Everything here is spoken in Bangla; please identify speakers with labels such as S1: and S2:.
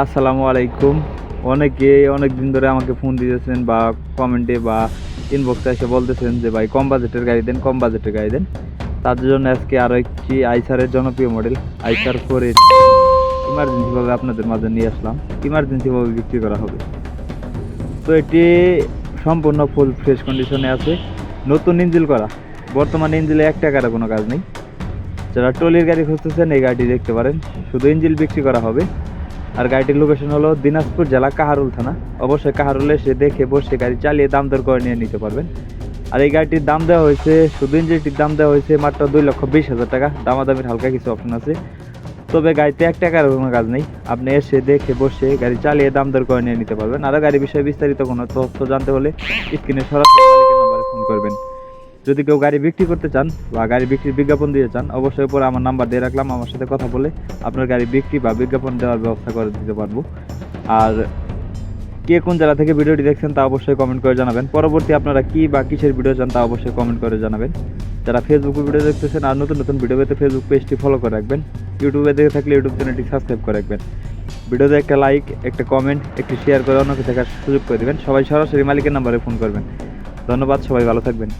S1: আসসালামু আলাইকুম। অনেকে অনেক দিন ধরে আমাকে ফোন দিতেছেন বা কমেন্টে বা ইনবক্সে এসে বলতেছেন যে ভাই কম বাজেটের গাড়ি দেন, কম বাজেটের গাড়ি দেন। তাদের জন্য আজকে আরও একটি আইসারের জনপ্রিয় মডেল আইসার 4 ইমার্জেন্সিভাবে আপনাদের মাঝে নিয়ে আসলাম। ইমার্জেন্সিভাবে বিক্রি করা হবে। তো এটি সম্পূর্ণ ফুল ফ্রেশ কন্ডিশনে আছে, নতুন ইঞ্জিল করা। বর্তমানে ইঞ্জিলে 1 টাকারও কোনো কাজ নেই। যারা ট্রলির গাড়ি খুঁজতেছেন এই গাড়িটি দেখতে পারেন। শুধু ইঞ্জিল বিক্রি করা হবে। আর গাড়িটির লোকেশন হলো দিনাজপুর জেলা কাহারুল থানা। অবশ্যই কাহারুলে এসে দেখে বসে গাড়ি চালিয়ে দাম দর করে নিয়ে নিতে পারবেন। আর এই গাড়িটির দাম দেওয়া হয়েছে, শুধু ইঞ্জিনটির দাম দেওয়া হয়েছে মাত্র 2,20,000 টাকা। দামাদামির হালকা কিছু অপশন আছে, তবে গাড়িতে 1 টাকার কোনো কাজ নেই। আপনি এসে দেখে বসে গাড়ি চালিয়ে দাম দর করে নিয়ে নিতে পারবেন। আরও গাড়ি বিষয়ে বিস্তারিত কোনো তথ্য জানতে হলে স্ক্রিনে সরাসরি মালিকের নাম্বারে ফোন করবেন। যদি কেউ গাড়ি বিক্রি করতে চান বা গাড়ি বিক্রির বিজ্ঞাপন দিতে চান, অবশ্যই উপরে আমার নাম্বার দিয়ে রাখলাম। আমার সাথে কথা বলে আপনার গাড়ি বিক্রি বা বিজ্ঞাপন দেওয়ার ব্যবস্থা করে দিতে পারবো। আর কে কোন জেলা থেকে ভিডিওটি দেখছেন তা অবশ্যই কমেন্ট করে জানাবেন। পরবর্তী আপনারা কি বা কিসের ভিডিও চান তা অবশ্যই কমেন্ট করে জানাবেন। যারা ফেসবুকে ভিডিও দেখতেছেন আর নতুন নতুন ভিডিও পেতে ফেসবুক পেজটি ফলো করে রাখবেন। ইউটিউবে দেখে থাকলে ইউটিউব চ্যানেলটি সাবস্ক্রাইব করে রাখবেন। ভিডিওতে একটা লাইক, একটা কমেন্ট, একটি শেয়ার করে অন্যকে দেখার সুযোগ করে দেবেন। সবাই সরাসরি মালিকের নাম্বারে ফোন করবেন। ধন্যবাদ, সবাই ভালো থাকবেন।